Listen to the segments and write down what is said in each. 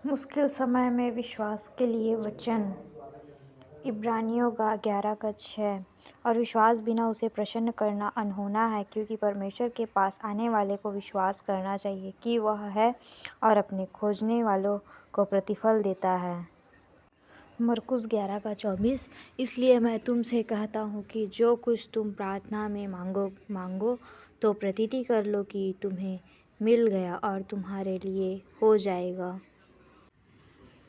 मुश्किल समय में विश्वास के लिए वचन। इब्रानियों 11:6। और विश्वास बिना उसे प्रसन्न करना अनहोना है, क्योंकि परमेश्वर के पास आने वाले को विश्वास करना चाहिए कि वह है और अपने खोजने वालों को प्रतिफल देता है। मरकुस 11:24। इसलिए मैं तुमसे कहता हूँ कि जो कुछ तुम प्रार्थना में मांगो तो प्रतीति कर लो कि तुम्हें मिल गया और तुम्हारे लिए हो जाएगा।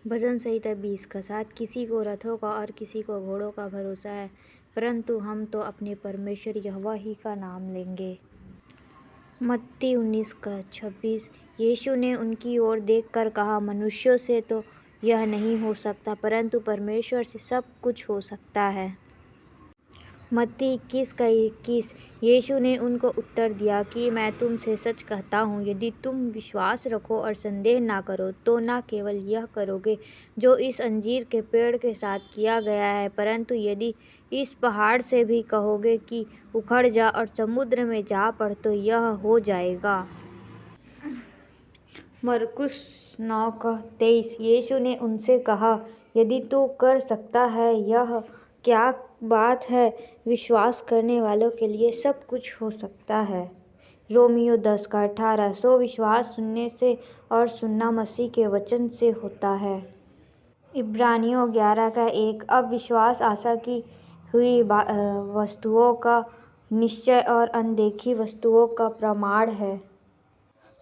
भजन संहिता 20:7। किसी को रथों का और किसी को घोड़ों का भरोसा है, परंतु हम तो अपने परमेश्वर यहोवा ही का नाम लेंगे। मत्ती 19:26। यीशु ने उनकी ओर देखकर कहा, मनुष्यों से तो यह नहीं हो सकता, परंतु परमेश्वर से सब कुछ हो सकता है। मत्ती 21:21। यीशु ने उनको उत्तर दिया कि मैं तुमसे सच कहता हूँ, यदि तुम विश्वास रखो और संदेह ना करो तो न केवल यह करोगे जो इस अंजीर के पेड़ के साथ किया गया है, परंतु यदि इस पहाड़ से भी कहोगे कि उखड़ जा और समुद्र में जा पड़ तो यह हो जाएगा। मरकुस 9:23। यीशु ने उनसे कहा, यदि तू कर सकता है, यह क्या बात है, विश्वास करने वालों के लिए सब कुछ हो सकता है। रोमियो 10:18। सो विश्वास सुनने से और सुनना मसीह के वचन से होता है। इब्रानियों 11:1। अब विश्वास आशा की हुई वस्तुओं का निश्चय और अनदेखी वस्तुओं का प्रमाण है।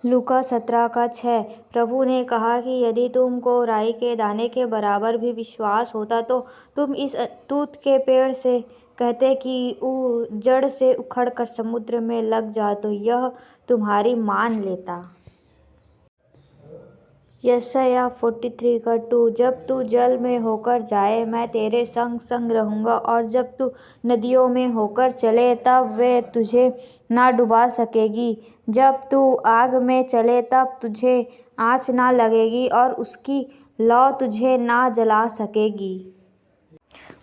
लूका 17:6। प्रभु ने कहा कि यदि तुमको राई के दाने के बराबर भी विश्वास होता तो तुम इस तूत के पेड़ से कहते कि जड़ से उखड़कर समुद्र में लग जा, तो यह तुम्हारी मान लेता। यशायाह 43:2। जब तू जल में होकर जाए, मैं तेरे संग संग रहूँगा, और जब तू नदियों में होकर चले, तब वे तुझे ना डुबा सकेगी। जब तू आग में चले, तब तुझे आँच ना लगेगी, और उसकी लौ तुझे ना जला सकेगी।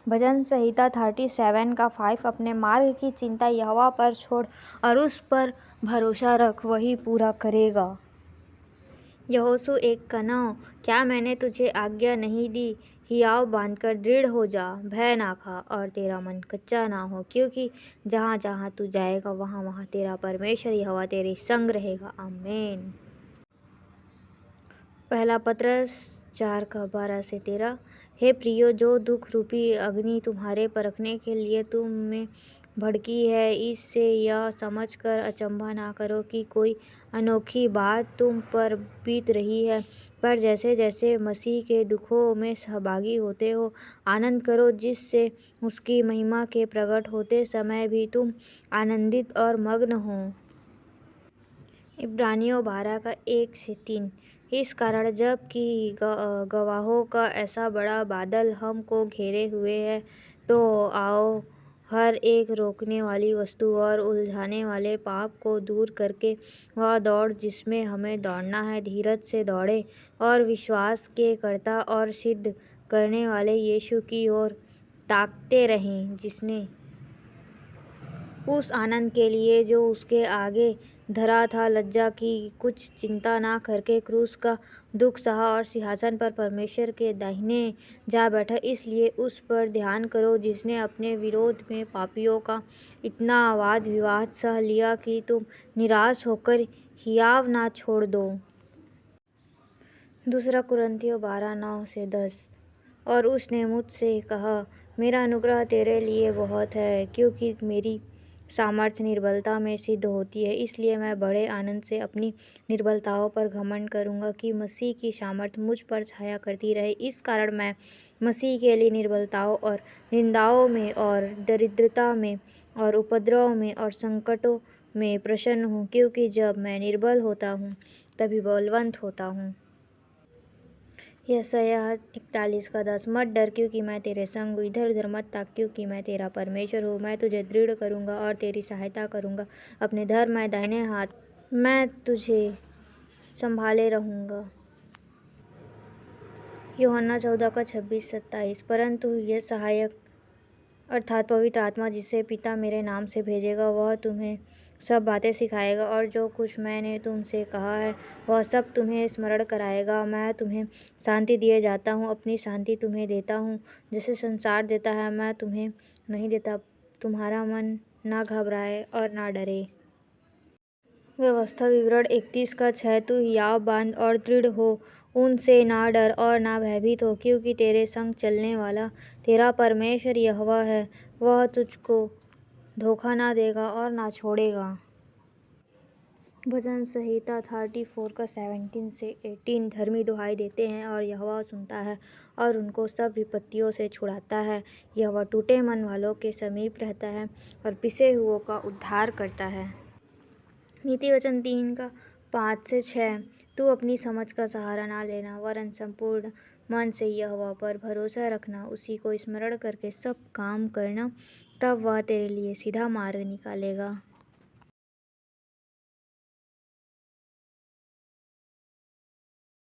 भजन संहिता 37:5। अपने मार्ग की चिंता यहोवा पर छोड़ और उस पर भरोसा रख, वही पूरा करेगा। यहोशू 1:9। क्या मैंने तुझे आज्ञा नहीं दी, हियाव बांधकर दृढ़ हो जा, भय ना खा और तेरा मन कच्चा ना हो, क्योंकि जहाँ जहाँ तू जाएगा वहाँ वहाँ तेरा परमेश्वर यहोवा तेरे संग रहेगा। आमीन। पहला पत्रस 4:12-13। हे प्रियो, जो दुख रूपी अग्नि तुम्हारे परखने के लिए तुम में भड़की है, इससे यह समझकर अचंभा ना करो कि कोई अनोखी बात तुम पर बीत रही है, पर जैसे जैसे मसीह के दुखों में सहभागी होते हो, आनंद करो, जिससे उसकी महिमा के प्रकट होते समय भी तुम आनंदित और मग्न हो। इब्रानियों 12:1-3। इस कारण जब कि गवाहों का ऐसा बड़ा बादल हमको घेरे हुए है, तो आओ हर एक रोकने वाली वस्तु और उलझाने वाले पाप को दूर करके वह दौड़ जिसमें हमें दौड़ना है, धीरज से दौड़े और विश्वास के कर्ता और सिद्ध करने वाले यीशु की ओर ताकते रहें, जिसने उस आनंद के लिए जो उसके आगे धरा था लज्जा की कुछ चिंता ना करके क्रूस का दुख सहा और सिंहासन पर परमेश्वर के दाहिने जा बैठा। इसलिए उस पर ध्यान करो जिसने अपने विरोध में पापियों का इतना वाद विवाद सह लिया कि तुम निराश होकर हियाव ना छोड़ दो। दूसरा कुरिन्थियों 12:9-10। और उसने मुझसे कहा, मेरा अनुग्रह तेरे लिए बहुत है, क्योंकि मेरी सामर्थ्य निर्बलता में सिद्ध होती है। इसलिए मैं बड़े आनंद से अपनी निर्बलताओं पर घमंड करूँगा कि मसीह की सामर्थ्य मुझ पर छाया करती रहे। इस कारण मैं मसीह के लिए निर्बलताओं और निंदाओं में और दरिद्रता में और उपद्रव में और संकटों में प्रसन्न हूँ, क्योंकि जब मैं निर्बल होता हूँ तभी बलवन्त होता हूँ। यशायाह 41:10। मत डर, क्योंकि मैं तेरे संग हूँ, इधर उधर मत ताक, क्योंकि मैं तेरा परमेश्वर हूँ। मैं तुझे दृढ़ करूँगा और तेरी सहायता करूँगा, अपने धर्म दाहिने हाथ मैं तुझे संभाले रहूँगा। यूहन्ना 14:26-27। परंतु यह सहायक अर्थात पवित्र आत्मा, जिसे पिता मेरे नाम से भेजेगा, वह तुम्हें सब बातें सिखाएगा और जो कुछ मैंने तुमसे कहा है वह सब तुम्हें स्मरण कराएगा। मैं तुम्हें शांति दिए जाता हूँ, अपनी शांति तुम्हें देता हूँ। जैसे संसार देता है मैं तुम्हें नहीं देता। तुम्हारा मन ना घबराए और ना डरे। व्यवस्था विवरण 31 का 6 तू हियाव बांध और दृढ़ हो, उनसे ना डर और ना भयभीत हो, क्योंकि तेरे संग चलने वाला तेरा परमेश्वर यहोवा है। वह तुझको धोखा ना देगा और ना छोड़ेगा। भजन संहिता 34 का 17 से 18 धर्मी दुहाई देते हैं और यहोवा सुनता है और उनको सब विपत्तियों से छुड़ाता है। यहोवा टूटे मन वालों के समीप रहता है और पिसे हुओं का उद्धार करता है। नीति वचन 3 का 5 से 6 तू अपनी समझ का सहारा ना लेना, वरन संपूर्ण मन से यहोवा पर भरोसा रखना, उसी को स्मरण करके सब काम करना, तब वह तेरे लिए सीधा मार्ग निकालेगा।